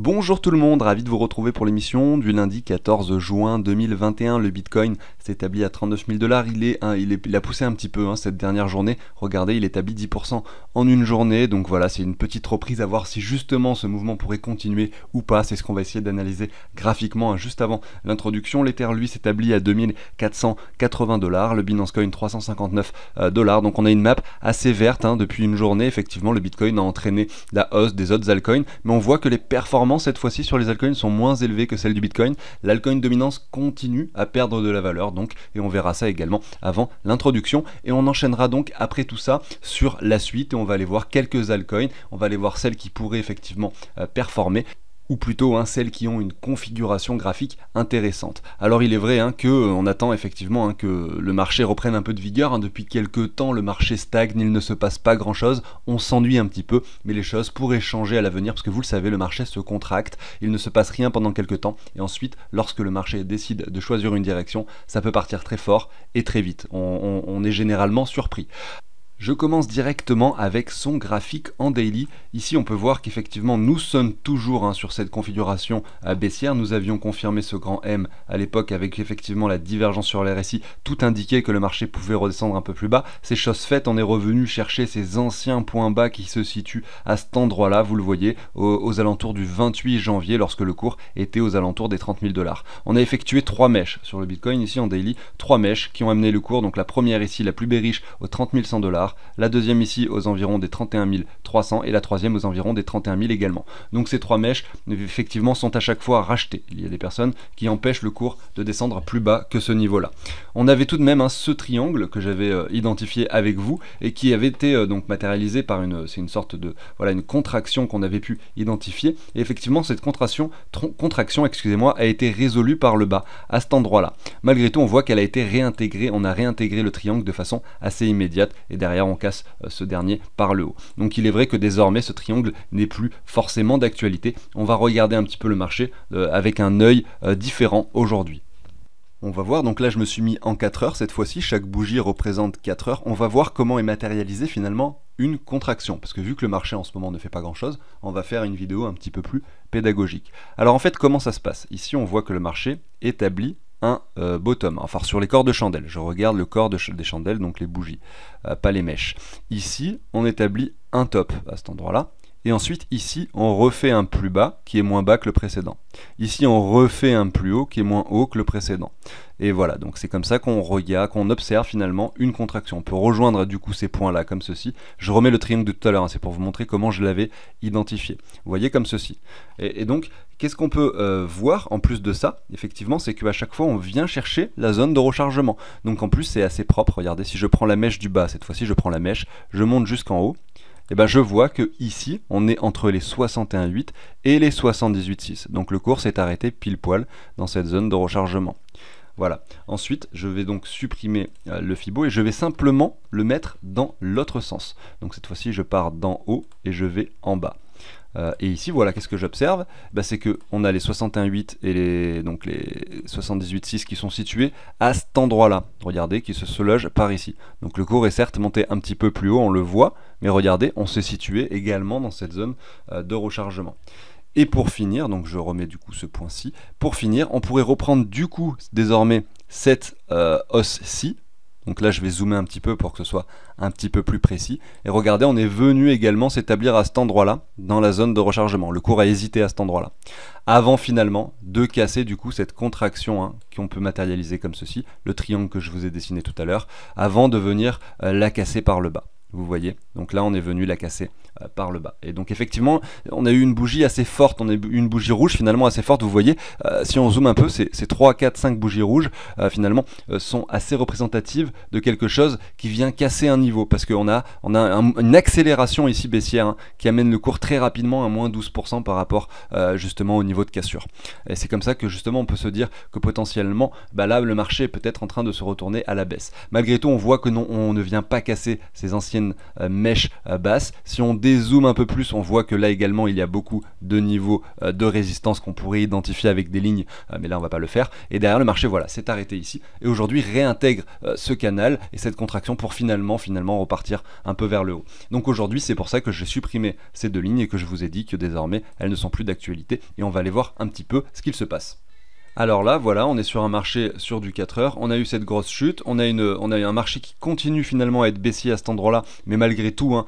Bonjour tout le monde, ravi de vous retrouver pour l'émission du lundi 14 juin 2021. Le Bitcoin s'établit à 39 000 $. Il a poussé un petit peu cette dernière journée. Regardez, il établit 10% en une journée. Donc voilà, c'est une petite reprise à voir si justement ce mouvement pourrait continuer ou pas. C'est ce qu'on va essayer d'analyser graphiquement juste avant l'introduction. L'Ether, lui, s'établit à 2480 $. Le Binance Coin, 359 $. Donc on a une map assez verte depuis une journée. Effectivement, le Bitcoin a entraîné la hausse des autres altcoins. Mais on voit que les performances cette fois-ci sur les altcoins sont moins élevées que celles du Bitcoin. L'altcoin dominance continue à perdre de la valeur donc, et on verra ça également avant l'introduction. Et on enchaînera donc après tout ça sur la suite et on va aller voir quelques altcoins. On va aller voir celles qui pourraient effectivement performer, ou plutôt celles qui ont une configuration graphique intéressante. Alors il est vrai qu'on attend effectivement que le marché reprenne un peu de vigueur. Depuis quelques temps le marché stagne, il ne se passe pas grand chose, on s'ennuie un petit peu, mais les choses pourraient changer à l'avenir parce que vous le savez, le marché se contracte, il ne se passe rien pendant quelques temps et ensuite lorsque le marché décide de choisir une direction, ça peut partir très fort et très vite. On est généralement surpris. Je commence directement avec son graphique en daily. Ici on peut voir qu'effectivement nous sommes toujours sur cette configuration baissière. Nous avions confirmé ce grand M à l'époque avec effectivement la divergence sur les RSI. Tout indiquait que le marché pouvait redescendre un peu plus bas. C'est chose faite, on est revenu chercher ces anciens points bas qui se situent à cet endroit là, vous le voyez, aux alentours du 28 janvier lorsque le cours était aux alentours des 30 000 $. On a effectué 3 mèches sur le Bitcoin ici en daily, 3 mèches qui ont amené le cours. Donc la première ici, la plus bearish, aux 30 100 $. La deuxième ici aux environs des 31 300 et la troisième aux environs des 31 000 également. Donc ces trois mèches effectivement sont à chaque fois rachetées. Il y a des personnes qui empêchent le cours de descendre plus bas que ce niveau-là. On avait tout de même ce triangle que j'avais identifié avec vous et qui avait été donc matérialisé par c'est une sorte de une contraction qu'on avait pu identifier. Et effectivement cette contraction a été résolue par le bas à cet endroit-là. Malgré tout, on voit qu'elle a été réintégrée. On a réintégré le triangle de façon assez immédiate et derrière on casse ce dernier par le haut. Donc il est vrai que désormais ce triangle n'est plus forcément d'actualité. On va regarder un petit peu le marché avec un œil différent aujourd'hui. On va voir, donc là je me suis mis en 4 heures cette fois-ci, chaque bougie représente 4 heures. On va voir comment est matérialisée finalement une contraction, parce que vu que le marché en ce moment ne fait pas grand chose, on va faire une vidéo un petit peu plus pédagogique. Alors en fait, comment ça se passe? Ici on voit que le marché établit un bottom, enfin sur les corps de chandelle. Je regarde le corps des chandelles, donc les bougies, pas les mèches. Ici on établit un top à cet endroit là et ensuite ici on refait un plus bas qui est moins bas que le précédent. Ici on refait un plus haut qui est moins haut que le précédent. Et voilà, donc c'est comme ça qu'on regarde, qu'on observe finalement une contraction. On peut rejoindre du coup ces points là comme ceci. Je remets le triangle de tout à l'heure, c'est pour vous montrer comment je l'avais identifié. Vous voyez, comme ceci. Et donc qu'est-ce qu'on peut voir en plus de ça? Effectivement, c'est qu'à chaque fois on vient chercher la zone de rechargement. Donc en plus c'est assez propre. Regardez, si je prends la mèche du bas, cette fois-ci je prends la mèche, je monte jusqu'en haut. Et ben je vois que ici on est entre les 61,8 et les 78,6. Donc le cours s'est arrêté pile poil dans cette zone de rechargement. Voilà. Ensuite, je vais donc supprimer le Fibo et je vais simplement le mettre dans l'autre sens. Donc cette fois-ci, je pars d'en haut et je vais en bas. Et ici, voilà, qu'est-ce que j'observe? C'est qu'on a les 61,8 et les 78,6 qui sont situés à cet endroit-là. Regardez, qui se logent par ici. Donc le cours est certes monté un petit peu plus haut, on le voit, mais regardez, on s'est situé également dans cette zone de rechargement. Et pour finir, donc je remets du coup ce point-ci, pour finir, on pourrait reprendre du coup désormais cette hausse-ci. Donc là je vais zoomer un petit peu pour que ce soit un petit peu plus précis. Et regardez, on est venu également s'établir à cet endroit-là, dans la zone de rechargement. Le cours a hésité à cet endroit-là. Avant finalement de casser du coup cette contraction qu'on peut matérialiser comme ceci, le triangle que je vous ai dessiné tout à l'heure, avant de venir la casser par le bas. Vous voyez, donc là on est venu la casser par le bas. Et donc effectivement, on a eu une bougie assez forte, on a eu une bougie rouge finalement assez forte. Vous voyez, si on zoome un peu, ces 3, 4, 5 bougies rouges finalement sont assez représentatives de quelque chose qui vient casser un niveau. Parce qu'on a une accélération ici baissière qui amène le cours très rapidement à moins 12% par rapport justement au niveau de cassure. Et c'est comme ça que justement on peut se dire que potentiellement, là le marché est peut-être en train de se retourner à la baisse. Malgré tout, on voit que non, on ne vient pas casser ces anciennes mèches basses. Si on dézoome un peu plus, on voit que là également il y a beaucoup de niveaux de résistance qu'on pourrait identifier avec des lignes, mais là on va pas le faire. Et derrière le marché, voilà, s'est arrêté ici et aujourd'hui réintègre ce canal et cette contraction pour finalement repartir un peu vers le haut. Donc aujourd'hui, c'est pour ça que j'ai supprimé ces deux lignes et que je vous ai dit que désormais elles ne sont plus d'actualité et on va aller voir un petit peu ce qu'il se passe. Alors là, voilà, on est sur un marché sur du 4 heures, on a eu cette grosse chute, on a eu un marché qui continue finalement à être baissier à cet endroit-là, mais malgré tout, hein,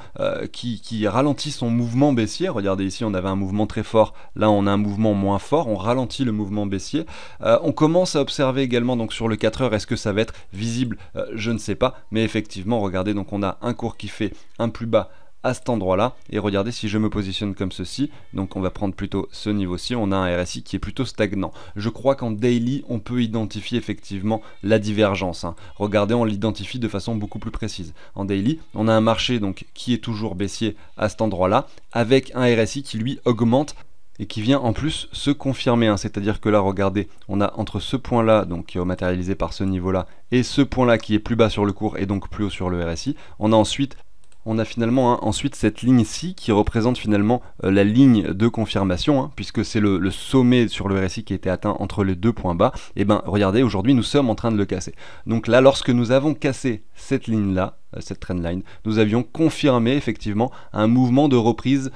qui ralentit son mouvement baissier. Regardez ici, on avait un mouvement très fort, là on a un mouvement moins fort, on ralentit le mouvement baissier. On commence à observer également donc sur le 4 heures, est-ce que ça va être visible? Je ne sais pas, mais effectivement, regardez, donc on a un cours qui fait un plus bas à cet endroit-là, et regardez si je me positionne comme ceci, donc on va prendre plutôt ce niveau-ci, on a un RSI qui est plutôt stagnant. Je crois qu'en daily, on peut identifier effectivement la divergence, hein. Regardez, on l'identifie de façon beaucoup plus précise. En daily, on a un marché donc qui est toujours baissier à cet endroit-là, avec un RSI qui lui augmente et qui vient en plus se confirmer, hein. C'est-à-dire que là, regardez, on a entre ce point-là, donc qui est matérialisé par ce niveau-là, et ce point-là qui est plus bas sur le cours et donc plus haut sur le RSI, on a finalement, hein, ensuite cette ligne-ci qui représente finalement la ligne de confirmation, hein, puisque c'est le sommet sur le RSI qui a été atteint entre les deux points bas. Et bien regardez, aujourd'hui nous sommes en train de le casser. Donc là, lorsque nous avons cassé cette ligne-là, cette trendline, nous avions confirmé effectivement un mouvement de reprise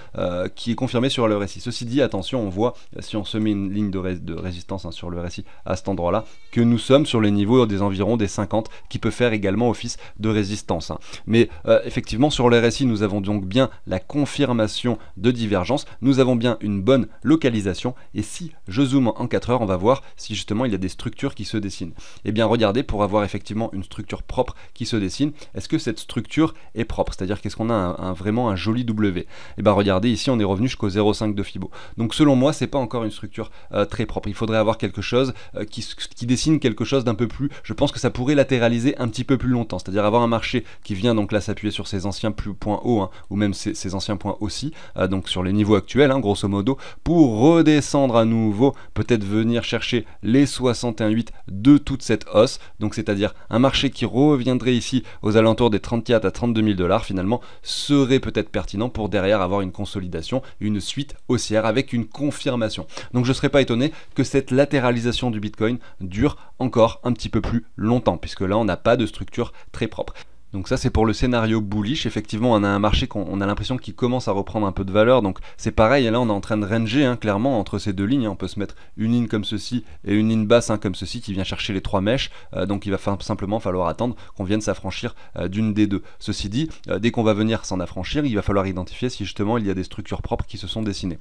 qui est confirmé sur le RSI. Ceci dit, attention, on voit, si on se met une ligne de résistance, hein, sur le RSI à cet endroit-là, que nous sommes sur les niveaux des environs des 50, qui peut faire également office de résistance, hein. Mais effectivement, sur le RSI, nous avons donc bien la confirmation de divergence, nous avons bien une bonne localisation, et si je zoome en 4 heures, on va voir si justement il y a des structures qui se dessinent. Et bien regardez, pour avoir effectivement une structure propre qui se dessine, est-ce que cette structure est propre? C'est-à-dire qu'est-ce qu'on a vraiment un joli W? Et bien regardez, ici on est revenu jusqu'au 0,5 de Fibo. Donc selon moi, c'est pas encore une structure très propre. Il faudrait avoir quelque chose qui dessine quelque chose d'un peu plus, je pense que ça pourrait latéraliser un petit peu plus longtemps, c'est-à-dire avoir un marché qui vient donc là s'appuyer sur ses anciens points hauts, hein, ou même ses anciens points aussi, donc sur les niveaux actuels, hein, grosso modo, pour redescendre à nouveau, peut-être venir chercher les 61,8 de toute cette hausse, donc c'est-à-dire un marché qui reviendrait ici aux alentours des 34 à 32 000 dollars finalement, serait peut-être pertinent pour derrière avoir une consolidation, une suite haussière avec une confirmation. Donc je ne serais pas étonné que cette latéralisation du Bitcoin dure encore un petit peu plus longtemps, puisque là on n'a pas de structure très propre. Donc ça c'est pour le scénario bullish. Effectivement on a un marché qu'on a l'impression qu'il commence à reprendre un peu de valeur, donc c'est pareil, et là on est en train de ranger, hein, clairement entre ces deux lignes, hein. On peut se mettre une ligne comme ceci et une ligne basse, hein, comme ceci, qui vient chercher les trois mèches, donc il va simplement falloir attendre qu'on vienne s'affranchir d'une des deux. Ceci dit, dès qu'on va venir s'en affranchir, il va falloir identifier si justement il y a des structures propres qui se sont dessinées.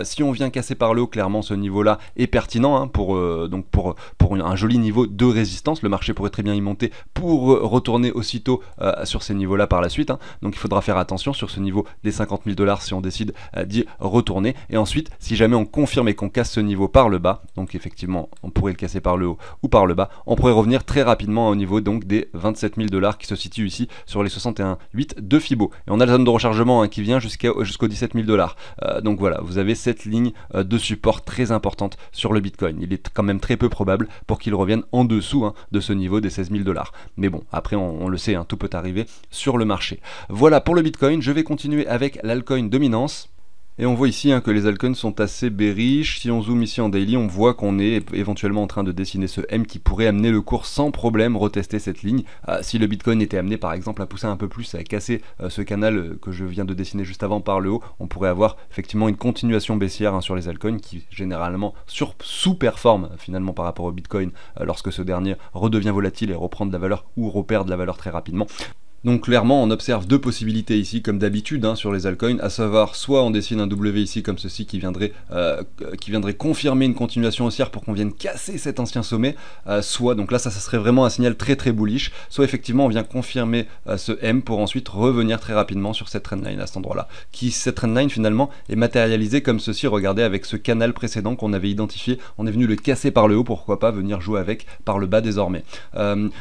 Si on vient casser par le haut, clairement ce niveau là est pertinent, hein, pour un joli niveau de résistance. Le marché pourrait très bien y monter pour retourner aussitôt sur ces niveaux là par la suite, hein. Donc il faudra faire attention sur ce niveau des 50 000 dollars si on décide d'y retourner, et ensuite si jamais on confirme et qu'on casse ce niveau par le bas, donc effectivement on pourrait le casser par le haut ou par le bas, on pourrait revenir très rapidement au niveau donc des 27 000 dollars qui se situe ici sur les 61,8 de Fibo, et on a la zone de rechargement, hein, qui vient jusqu'aux 17 000 dollars. Donc voilà, vous avez cette ligne de support très importante sur le Bitcoin. Il est quand même très peu probable pour qu'il revienne en dessous, hein, de ce niveau des 16 000 dollars, mais bon, après on le sait, hein, tout peut arriver sur le marché. Voilà pour le Bitcoin. Je vais continuer avec l'altcoin dominance. Et on voit ici, hein, que les altcoins sont assez bearish. Si on zoome ici en daily, on voit qu'on est éventuellement en train de dessiner ce M qui pourrait amener le cours sans problème retester cette ligne. Si le Bitcoin était amené par exemple à pousser un peu plus, à casser ce canal que je viens de dessiner juste avant par le haut, on pourrait avoir effectivement une continuation baissière, hein, sur les altcoins qui généralement sous-performent finalement par rapport au Bitcoin lorsque ce dernier redevient volatile et reprend de la valeur ou repère de la valeur très rapidement. Donc clairement on observe deux possibilités ici comme d'habitude, hein, sur les altcoins, à savoir soit on dessine un W ici comme ceci qui viendrait confirmer une continuation haussière pour qu'on vienne casser cet ancien sommet, soit, donc là ça serait vraiment un signal très très bullish, soit effectivement on vient confirmer ce M pour ensuite revenir très rapidement sur cette trendline à cet endroit là, cette trendline finalement est matérialisée comme ceci, regardez, avec ce canal précédent qu'on avait identifié, on est venu le casser par le haut, pourquoi pas venir jouer avec par le bas désormais.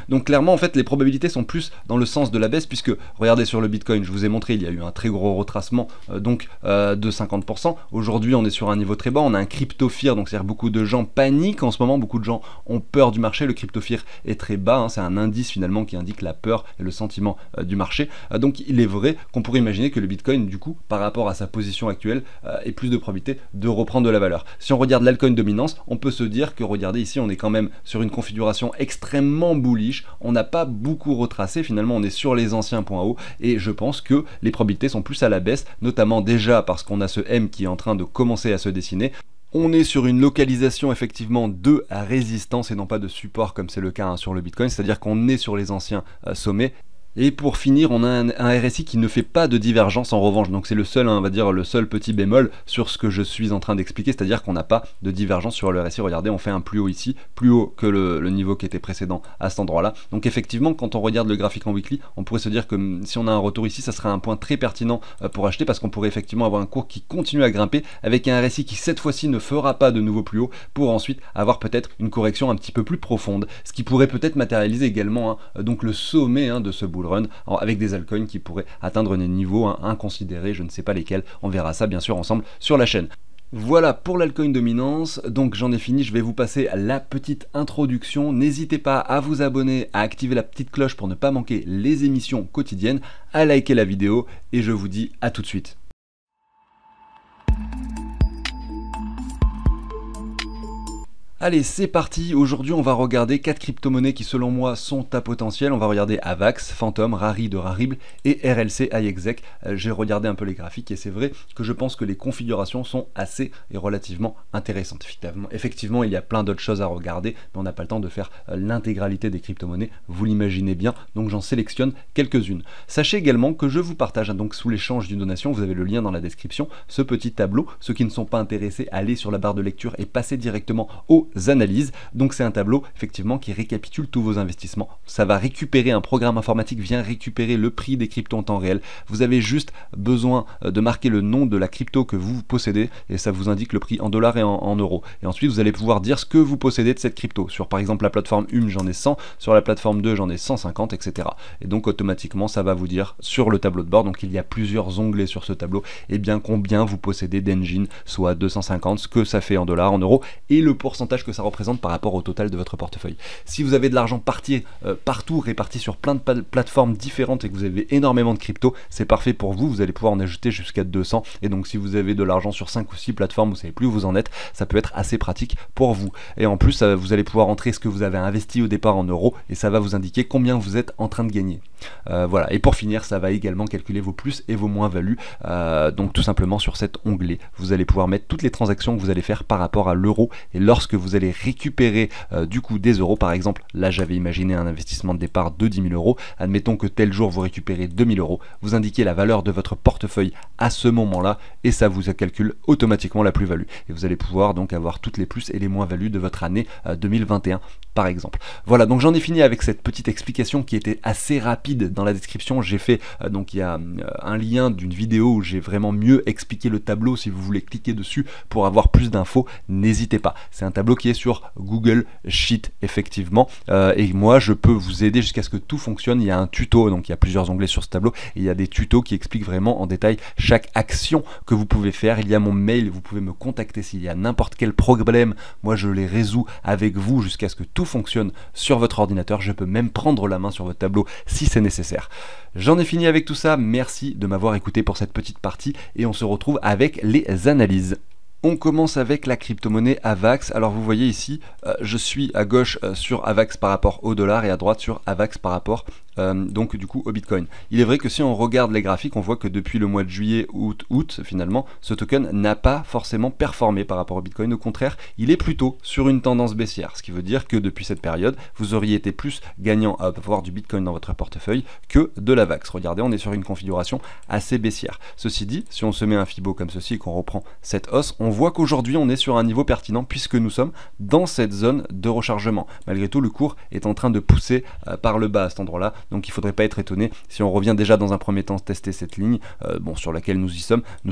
Donc clairement en fait les probabilités sont plus dans le sens de la baisse, baisse, puisque regardez sur le Bitcoin, je vous ai montré, il y a eu un très gros retracement de 50%. Aujourd'hui, on est sur un niveau très bas, on a un crypto fear, donc c'est-à-dire beaucoup de gens paniquent en ce moment, beaucoup de gens ont peur du marché. Le crypto fear est très bas, hein, c'est un indice finalement qui indique la peur et le sentiment du marché. Donc il est vrai qu'on pourrait imaginer que le Bitcoin, du coup, par rapport à sa position actuelle, ait plus de probabilité de reprendre de la valeur. Si on regarde l'altcoin dominance, on peut se dire que, regardez ici, on est quand même sur une configuration extrêmement bullish, on n'a pas beaucoup retracé, finalement on est sur les anciens points hauts, et je pense que les probabilités sont plus à la baisse, notamment déjà parce qu'on a ce M qui est en train de commencer à se dessiner. On est sur une localisation effectivement de résistance et non pas de support comme c'est le cas sur le Bitcoin, c'est-à-dire qu'on est sur les anciens sommets. Et pour finir, on a un RSI qui ne fait pas de divergence en revanche, donc c'est le seul, on va dire, le seul petit bémol sur ce que je suis en train d'expliquer, c'est-à-dire qu'on n'a pas de divergence sur le RSI. Regardez, on fait un plus haut ici, plus haut que le niveau qui était précédent à cet endroit-là. Donc effectivement, quand on regarde le graphique en weekly, on pourrait se dire que si on a un retour ici, ça serait un point très pertinent pour acheter, parce qu'on pourrait effectivement avoir un cours qui continue à grimper avec un RSI qui cette fois-ci ne fera pas de nouveau plus haut, pour ensuite avoir peut-être une correction un petit peu plus profonde, ce qui pourrait peut-être matérialiser également donc le sommet de ce bull run, avec des altcoins qui pourraient atteindre des niveaux inconsidérés, je ne sais pas lesquels, on verra ça bien sûr ensemble sur la chaîne. Voilà pour l'altcoin dominance, donc j'en ai fini, je vais vous passer à la petite introduction. N'hésitez pas à vous abonner, à activer la petite cloche pour ne pas manquer les émissions quotidiennes, à liker la vidéo, et je vous dis à tout de suite. Allez, c'est parti. Aujourd'hui, on va regarder 4 crypto-monnaies qui, selon moi, sont à potentiel. On va regarder Avax, Phantom, Rari de Rarible et RLC iExec. J'ai regardé un peu les graphiques et c'est vrai que je pense que les configurations sont assez et relativement intéressantes. Effectivement, il y a plein d'autres choses à regarder, mais on n'a pas le temps de faire l'intégralité des crypto-monnaies. Vous l'imaginez bien, donc j'en sélectionne quelques-unes. Sachez également que je vous partage, donc sous l'échange d'une donation, vous avez le lien dans la description, ce petit tableau. Ceux qui ne sont pas intéressés, allez sur la barre de lecture et passez directement au analyses. Donc c'est un tableau effectivement qui récapitule tous vos investissements. Ça va récupérer, un programme informatique vient récupérer le prix des cryptos en temps réel. Vous avez juste besoin de marquer le nom de la crypto que vous possédez et ça vous indique le prix en dollars et en euros. Et ensuite vous allez pouvoir dire ce que vous possédez de cette crypto. Sur par exemple la plateforme 1 j'en ai 100, sur la plateforme 2 j'en ai 150, etc. Et donc automatiquement ça va vous dire sur le tableau de bord, donc il y a plusieurs onglets sur ce tableau, et bien combien vous possédez d'engine, soit 250, ce que ça fait en dollars, en euros, et le pourcentage que ça représente par rapport au total de votre portefeuille. Si vous avez de l'argent partout réparti sur plein de plateformes différentes et que vous avez énormément de crypto, c'est parfait pour vous, vous allez pouvoir en ajouter jusqu'à 200, et donc si vous avez de l'argent sur 5 ou 6 plateformes, vous savez plus où vous en êtes, ça peut être assez pratique pour vous. Et en plus, vous allez pouvoir entrer ce que vous avez investi au départ en euros, et ça va vous indiquer combien vous êtes en train de gagner. Voilà, et pour finir, ça va également calculer vos plus et vos moins-values, donc tout simplement sur cet onglet, vous allez pouvoir mettre toutes les transactions que vous allez faire par rapport à l'euro, et lorsque vous allez récupérer du coup des euros, par exemple, là j'avais imaginé un investissement de départ de 10 000 euros, admettons que tel jour vous récupérez 2 000 euros, vous indiquez la valeur de votre portefeuille à ce moment-là, et ça vous calcule automatiquement la plus-value, et vous allez pouvoir donc avoir toutes les plus et les moins-values de votre année 2021 par exemple. Voilà, donc j'en ai fini avec cette petite explication qui était assez rapide. Dans la description j'ai fait, donc il y a un lien d'une vidéo où j'ai vraiment mieux expliqué le tableau. Si vous voulez cliquer dessus pour avoir plus d'infos, n'hésitez pas. C'est un tableau qui est sur Google Sheet effectivement, et moi je peux vous aider jusqu'à ce que tout fonctionne. Il y a un tuto, donc il y a plusieurs onglets sur ce tableau, et il y a des tutos qui expliquent vraiment en détail chaque action que vous pouvez faire. Il y a mon mail, vous pouvez me contacter s'il y a n'importe quel problème, moi je les résous avec vous jusqu'à ce que tout fonctionne sur votre ordinateur. Je peux même prendre la main sur votre tableau si c'est nécessaire. J'en ai fini avec tout ça, merci de m'avoir écouté pour cette petite partie, et on se retrouve avec les analyses. On commence avec la crypto-monnaie Avax. Alors vous voyez ici, je suis à gauche sur Avax par rapport au dollar et à droite sur Avax par rapport donc du coup au Bitcoin. Il est vrai que si on regarde les graphiques, on voit que depuis le mois de juillet, août finalement, ce token n'a pas forcément performé par rapport au Bitcoin. Au contraire, il est plutôt sur une tendance baissière, ce qui veut dire que depuis cette période, vous auriez été plus gagnant à avoir du Bitcoin dans votre portefeuille que de l'Avax. Regardez, on est sur une configuration assez baissière. Ceci dit, si on se met un Fibo comme ceci et qu'on reprend cette hausse, on voit qu'aujourd'hui on est sur un niveau pertinent puisque nous sommes dans cette zone de rechargement. Malgré tout, le cours est en train de pousser par le bas à cet endroit-là, donc il faudrait pas être étonné si on revient déjà dans un premier temps tester cette ligne, bon, sur laquelle nous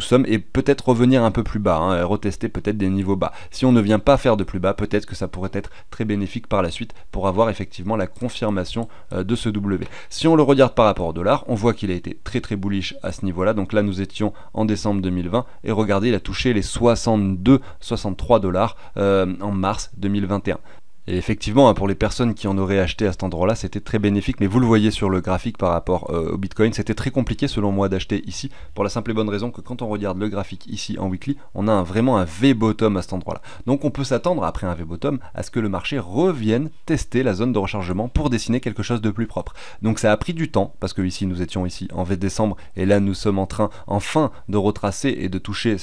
sommes, et peut-être revenir un peu plus bas, hein, retester peut-être des niveaux bas. Si on ne vient pas faire de plus bas, peut-être que ça pourrait être très bénéfique par la suite pour avoir effectivement la confirmation de ce W. Si on le regarde par rapport au dollar, on voit qu'il a été très très bullish à ce niveau-là. Donc là, nous étions en décembre 2020 et regardez, il a touché les 62-63 dollars en mars 2021. Et effectivement, pour les personnes qui en auraient acheté à cet endroit-là, c'était très bénéfique, mais vous le voyez sur le graphique par rapport au Bitcoin, c'était très compliqué selon moi d'acheter ici, pour la simple et bonne raison que quand on regarde le graphique ici en weekly, on a vraiment un V-bottom à cet endroit-là. Donc on peut s'attendre, après un V-bottom, à ce que le marché revienne tester la zone de rechargement pour dessiner quelque chose de plus propre. Donc ça a pris du temps, parce que ici nous étions ici en V décembre, et là nous sommes en train enfin de retracer et de toucher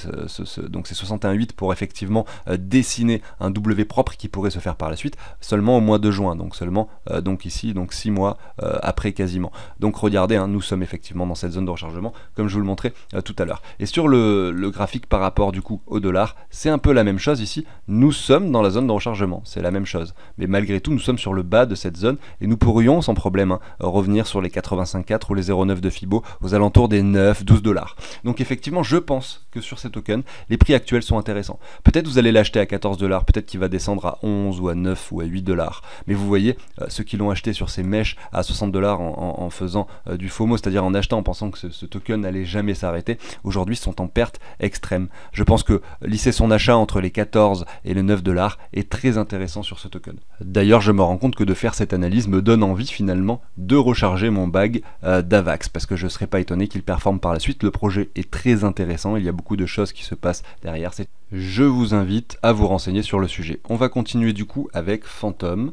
donc ces 61,8 pour effectivement dessiner un W propre qui pourrait se faire par la suite. Seulement au mois de juin, donc seulement donc ici, donc 6 mois après quasiment. Donc regardez, hein, nous sommes effectivement dans cette zone de rechargement, comme je vous le montrais tout à l'heure. Et sur le graphique par rapport du coup au dollar, c'est un peu la même chose ici. Nous sommes dans la zone de rechargement, c'est la même chose. Mais malgré tout, nous sommes sur le bas de cette zone et nous pourrions sans problème revenir sur les 85,4 ou les 0,9 de Fibo aux alentours des 9-12 dollars. Donc effectivement, je pense que sur ces tokens, les prix actuels sont intéressants. Peut-être vous allez l'acheter à 14 dollars, peut-être qu'il va descendre à 11 ou à 9 ou à 8 dollars. Mais vous voyez, ceux qui l'ont acheté sur ces mèches à 60 dollars en faisant du FOMO, c'est-à-dire en achetant en pensant que ce token n'allait jamais s'arrêter, aujourd'hui sont en perte extrême. Je pense que lisser son achat entre les 14 et les 9 dollars est très intéressant sur ce token. D'ailleurs, je me rends compte que de faire cette analyse me donne envie finalement de recharger mon bag d'Avax, parce que je ne serais pas étonné qu'il performe par la suite. Le projet est très intéressant, il y a beaucoup de choses qui se passent derrière. Je vous invite à vous renseigner sur le sujet. On va continuer du coup avec Phantom.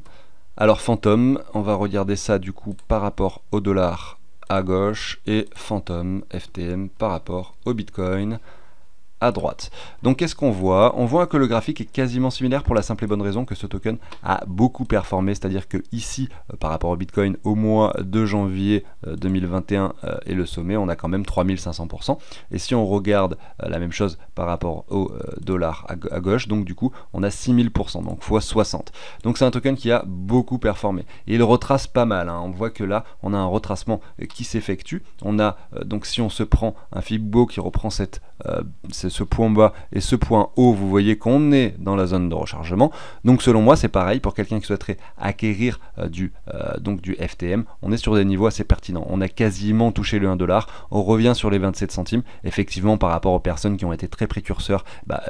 Alors Phantom, on va regarder ça du coup par rapport au dollar à gauche et Phantom FTM par rapport au Bitcoin à droite. Donc qu'est-ce qu'on voit? On voit que le graphique est quasiment similaire pour la simple et bonne raison que ce token a beaucoup performé, c'est-à-dire que ici, par rapport au Bitcoin, au mois de janvier 2021 et le sommet, on a quand même 3500%. Et si on regarde la même chose par rapport au dollar à gauche, donc du coup, on a 6000%, donc x 60. Donc c'est un token qui a beaucoup performé. Et il retrace pas mal, hein. On voit que là, on a un retracement qui s'effectue. On a, donc si on se prend un Fibo qui reprend ce point bas et ce point haut, vous voyez qu'on est dans la zone de rechargement. Donc selon moi, c'est pareil pour quelqu'un qui souhaiterait acquérir du FTM. On est sur des niveaux assez pertinents. On a quasiment touché le 1 dollar. On revient sur les 27 centimes. Effectivement, par rapport aux personnes qui ont été très précurseurs,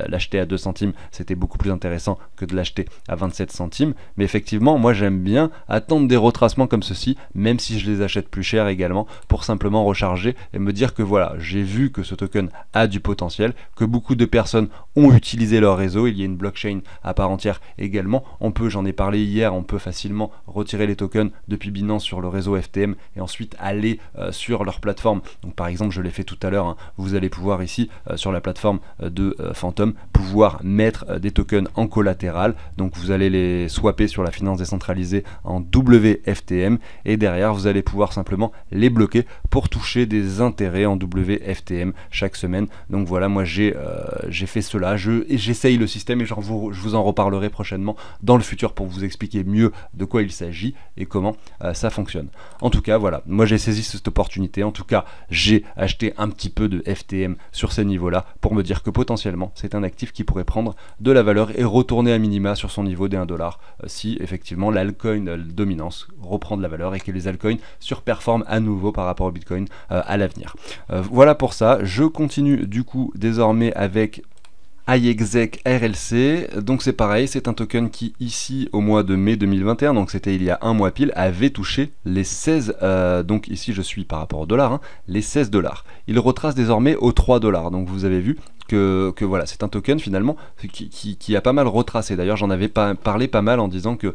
l'acheter à 2 centimes, c'était beaucoup plus intéressant que de l'acheter à 27 centimes. Mais effectivement, moi j'aime bien attendre des retracements comme ceci, même si je les achète plus cher également, pour simplement recharger et me dire que voilà, j'ai vu que ce token a du potentiel, que beaucoup de personnes ont utilisé leur réseau. Il y a une blockchain à part entière également. J'en ai parlé hier, on peut facilement retirer les tokens depuis Binance sur le réseau FTM et ensuite aller sur leur plateforme. Donc par exemple, je l'ai fait tout à l'heure, hein, vous allez pouvoir ici sur la plateforme de Phantom pouvoir mettre des tokens en collatéral. Donc vous allez les swapper sur la finance décentralisée en WFTM et derrière vous allez pouvoir simplement les bloquer pour toucher des intérêts en WFTM chaque semaine. Donc voilà, moi j'ai fait cela, j'essaye le système et je vous en reparlerai prochainement dans le futur pour vous expliquer mieux de quoi il s'agit et comment ça fonctionne. En tout cas, voilà, moi j'ai saisi cette opportunité, en tout cas j'ai acheté un petit peu de FTM sur ces niveaux-là pour me dire que potentiellement c'est un actif qui pourrait prendre de la valeur et retourner à minima sur son niveau des 1 dollar si effectivement l'altcoin dominance reprend de la valeur et que les altcoins surperforment à nouveau par rapport au Bitcoin à l'avenir. Voilà pour ça, je continue du coup désormais avec iExec RLC, donc c'est pareil, c'est un token qui ici au mois de mai 2021, donc c'était il y a un mois pile, avait touché les 16, donc ici je suis par rapport au dollar, hein, les 16 dollars. Il retrace désormais aux 3 dollars, donc vous avez vu que voilà, c'est un token finalement qui a pas mal retracé. D'ailleurs j'en avais parlé pas mal en disant que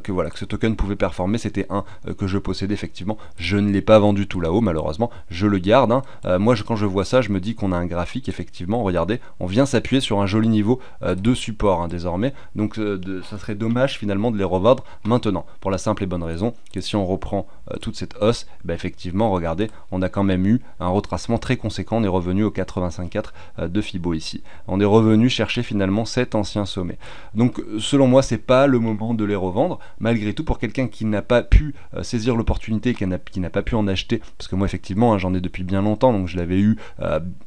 voilà, que ce token pouvait performer. C'était un que je possédais effectivement. Je ne l'ai pas vendu tout là-haut malheureusement, je le garde, hein. Moi quand je vois ça, je me dis qu'on a un graphique effectivement, regardez, on vient s'appuyer sur un joli niveau de support, hein, désormais. Donc ça serait dommage finalement de les revendre maintenant, pour la simple et bonne raison que si on reprend toute cette hausse, effectivement regardez, on a quand même eu un retracement très conséquent. On est revenu au 85,4 de Fibo ici. On est revenu chercher finalement cet ancien sommet. Donc selon moi, c'est pas le moment de les revendre. Malgré tout, pour quelqu'un qui n'a pas pu saisir l'opportunité, qui n'a pas pu en acheter, parce que moi effectivement hein, j'en ai depuis bien longtemps, donc je l'avais eu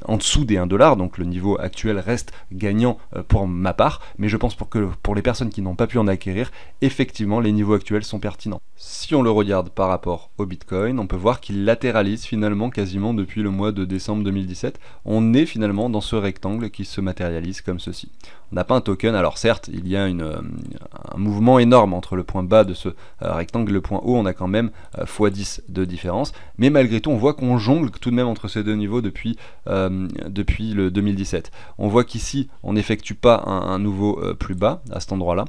en dessous des 1$, donc le niveau actuel reste gagnant pour ma part, mais je pense pour les personnes qui n'ont pas pu en acquérir, effectivement les niveaux actuels sont pertinents. Si on le regarde par rapport au Bitcoin, on peut voir qu'il latéralise finalement quasiment depuis le mois de décembre 2017. On est finalement dans ce rectangle qui se matérialise comme ceci. On n'a pas un token, alors certes il y a un mouvement énorme entre le point bas de ce rectangle et le point haut, on a quand même x10 de différence, mais malgré tout on voit qu'on jongle tout de même entre ces deux niveaux depuis le 2017. On voit qu'ici on n'effectue pas un nouveau plus bas à cet endroit là,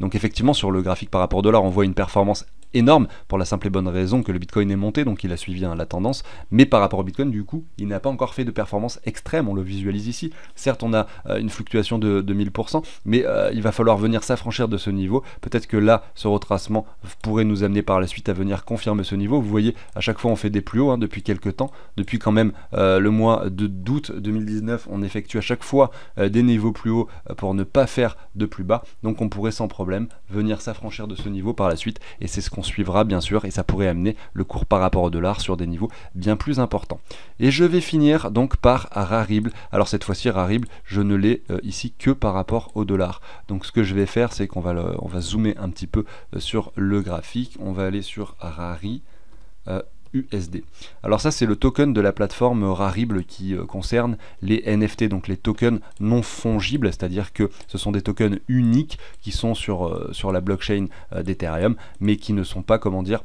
donc effectivement sur le graphique par rapport au dollar on voit une performance énorme pour la simple et bonne raison que le Bitcoin est monté, donc il a suivi la tendance, mais par rapport au Bitcoin du coup il n'a pas encore fait de performance extrême, on le visualise ici. Certes on a une fluctuation de 1000%, mais il va falloir venir s'affranchir de ce niveau. Peut-être que là ce retracement pourrait nous amener par la suite à venir confirmer ce niveau. Vous voyez à chaque fois on fait des plus hauts hein, depuis quelques temps, depuis quand même le mois d'août 2019 on effectue à chaque fois des niveaux plus hauts pour ne pas faire de plus bas, donc on pourrait sans problème venir s'affranchir de ce niveau par la suite, et c'est ce qu'on suivra bien sûr, et ça pourrait amener le cours par rapport au dollar sur des niveaux bien plus importants. Et je vais finir donc par Rarible. Alors cette fois-ci Rarible je ne l'ai ici que par rapport au dollar, donc ce que je vais faire c'est qu'on va zoomer un petit peu sur le graphique, on va aller sur Rari USD. Alors ça c'est le token de la plateforme Rarible qui concerne les NFT, donc les tokens non fongibles, c'est-à-dire que ce sont des tokens uniques qui sont sur la blockchain d'Ethereum, mais qui ne sont pas, comment dire,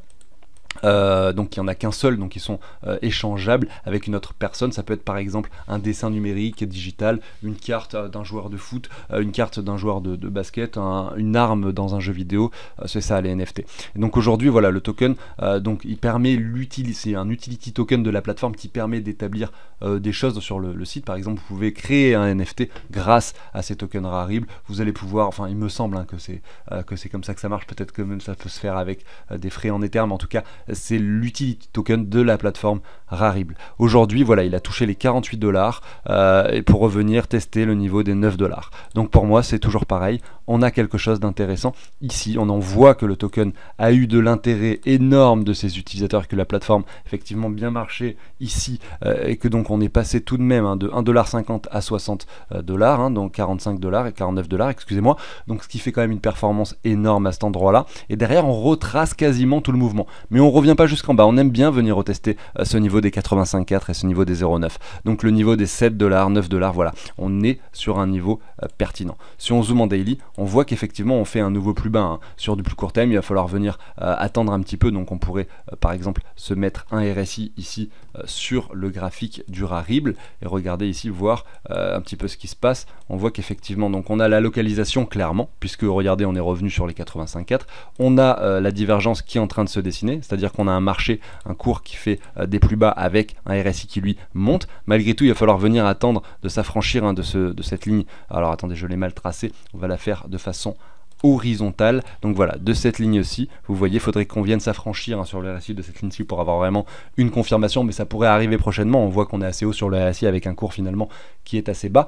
donc il n'y en a qu'un seul, donc ils sont échangeables avec une autre personne. Ça peut être par exemple un dessin numérique digital, une carte d'un joueur de foot, une carte d'un joueur de basket, une arme dans un jeu vidéo, c'est ça les NFT. Et donc aujourd'hui voilà le token, donc il permet c'est un utility token de la plateforme qui permet d'établir des choses sur le site. Par exemple vous pouvez créer un NFT grâce à ces tokens Rarible. Vous allez pouvoir, enfin il me semble hein, que c'est comme ça que ça marche, peut-être que même ça peut se faire avec des frais en Ether, mais en tout cas c'est l'utility token de la plateforme Rarible. Aujourd'hui, voilà, il a touché les 48$ et pour revenir tester le niveau des 9$. Donc pour moi, c'est toujours pareil. On a quelque chose d'intéressant. Ici, on en voit que le token a eu de l'intérêt énorme de ses utilisateurs, que la plateforme effectivement bien marché ici et que donc on est passé tout de même hein, de 1,50$ à 60$, hein, donc 45$ et 49$, excusez-moi. Donc ce qui fait quand même une performance énorme à cet endroit-là. Et derrière, on retrace quasiment tout le mouvement. Mais on revient pas jusqu'en bas. On aime bien venir retester ce niveau des 85,4 et ce niveau des 0,9. Donc le niveau des 7$, 9$, voilà. On est sur un niveau pertinent. Si on zoome en daily, on voit qu'effectivement on fait un nouveau plus bas. Hein. Sur du plus court terme, il va falloir venir attendre un petit peu. Donc on pourrait par exemple se mettre un RSI ici sur le graphique du Rarible et regarder ici, voir un petit peu ce qui se passe. On voit qu'effectivement donc on a la localisation clairement, puisque regardez on est revenu sur les 85,4. On a la divergence qui est en train de se dessiner, c'est-à-dire qu'on a un marché, un cours qui fait des plus bas avec un RSI qui lui monte. Malgré tout il va falloir venir attendre de s'affranchir hein, de cette ligne. Alors attendez, je l'ai mal tracé, on va la faire de façon horizontale, donc voilà, de cette ligne-ci, vous voyez, il faudrait qu'on vienne s'affranchir hein, sur le RSI de cette ligne-ci pour avoir vraiment une confirmation, mais ça pourrait arriver prochainement. On voit qu'on est assez haut sur le RSI avec un cours finalement qui est assez bas,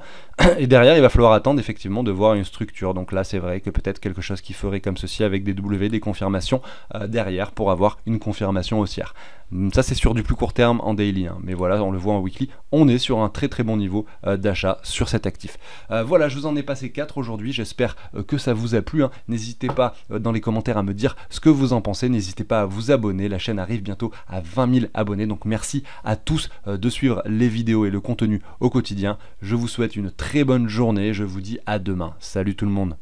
et derrière il va falloir attendre effectivement de voir une structure. Donc là c'est vrai que peut-être quelque chose qui ferait comme ceci avec des W, des confirmations derrière pour avoir une confirmation haussière. Ça c'est sur du plus court terme en daily, hein. Mais voilà, on le voit en weekly, on est sur un très très bon niveau d'achat sur cet actif. Voilà, je vous en ai passé 4 aujourd'hui, j'espère que ça vous a plu, hein. N'hésitez pas dans les commentaires à me dire ce que vous en pensez, n'hésitez pas à vous abonner, la chaîne arrive bientôt à 20 000 abonnés, donc merci à tous de suivre les vidéos et le contenu au quotidien. Je vous souhaite une très bonne journée, je vous dis à demain. Salut tout le monde.